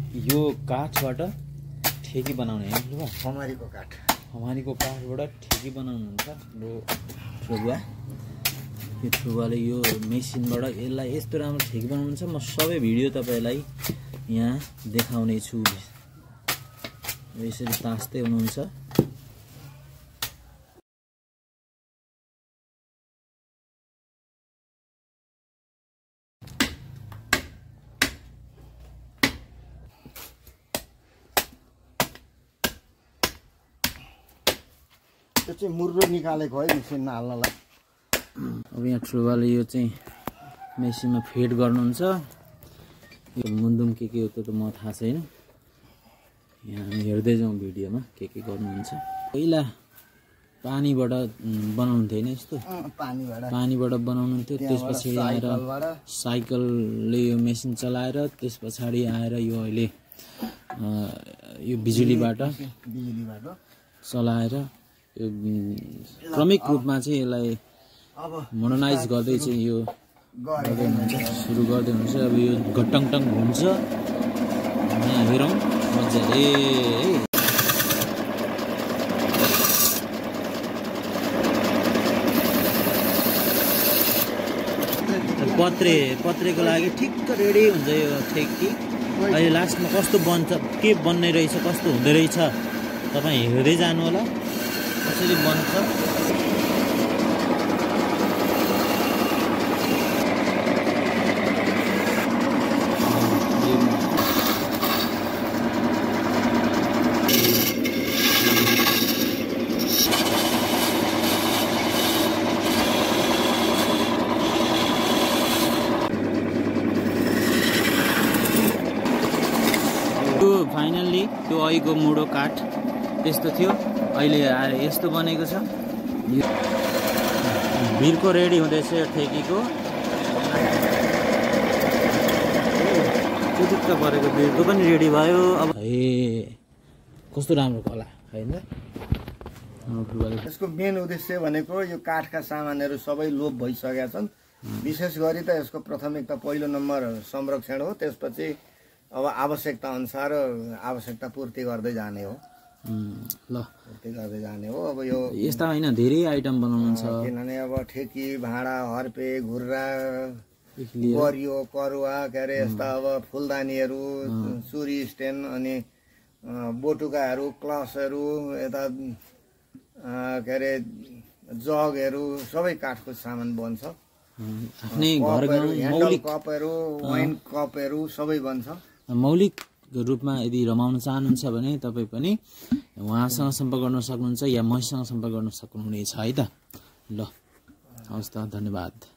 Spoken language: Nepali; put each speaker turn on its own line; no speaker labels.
यो काठबाट ठेकी बनाउने है लुगा
हमारीको
काठबाट ठेकी बनाउनुहुन्छ लो ठुबा। यो ठुबाले यो मेसिनबाट यसलाई यस्तो राम्रो ठेकी बनाउनुहुन्छ। म सबै भिडियो तपाईलाई यहाँ देखाउने छु। यसरी तास्दै हुनुहुन्छ।
त्यो चाहिँ मुर्रो निकालेको है मेसिनमा हाल्नलाई।
अब यहाँ ठुबाले यो चाहिँ मेसिनमा फिड गर्नुहुन्छ। यो मुन्दुम के हो त्यो त म थाहा छैन। यहाँ हामी हेर्दै जाउँ भिडियोमा के गर्नुहुन्छ। पहिला पानीबाट बनाउनुहुन्थ्यो हैन यस्तो पानीबाट बनाउनुहुन्थ्यो। त्यसपछि आएर साइकलले यो मेसिन चलाएर त्यस पछाडि आएर यो अहिले यो बिजुलीबाट चलाएर यो क्रमिक रूपमा चाहिँ यसलाई मोडर्नाइज गर्दै चाहिँ यो गर्दै हुनुहुन्छ सुरु गर्दै हुनुहुन्छ। अब यो घटङटङ हुन्छ। यहाँ हेरौँ मजाले पत्रेको लागि ठिक्क रेडी हुन्छ यो ठेकी। अहिले लास्टमा कस्तो बन्छ के बन्ने रहेछ कस्तो हुँदो रहेछ तपाईँ हेर्दै जानु होला कसरी बन्छ। फाइनल्ली त्यो अहिलेको मुडो काठ त्यस्तो थियो अहिले आएर यस्तो बनेको छ। भिरको रेडी हुँदैछ यो ठेकीको। चुटुक्क परेको भिरको पनि रेडी भयो। अब कस्तो राम्रो कला हैन।
यसको मेन उद्देश्य भनेको यो काठका सामानहरू सबै लोप भइसकेका छन्। विशेष गरी त यसको प्राथमिकता पहिलो नम्बर संरक्षण हो। त्यसपछि अब आवश्यकता अनुसार आवश्यकता पूर्ति गर्दै जाने हो। पूर्ति गर्दै जाने हो। अब यो
यस्ता हैन धेरै आइटम बनाउनुहुन्छ।
किनभने अब ठेकी भाँडा हर्पे घुर्रा बरियो करुवा के अरे यस्ता अब फुलदानीहरू चुरी स्ट्यान्ड अनि बोटुकाहरू क्लसहरू यता के अरे जगहरू सबै काठको सामान बन्छ।
आफ्नै घर
मौलिक कपहरू वाइन कपहरू सबै बन्छ।
मौलिक रूपमा यदि रमाउन चाहनुहुन्छ भने तपाईँ पनि उहाँसँग सम्पर्क गर्न सक्नुहुन्छ या मसँग सम्पर्क गर्न सक्नुहुनेछ है त। ल हवस् त धन्यवाद।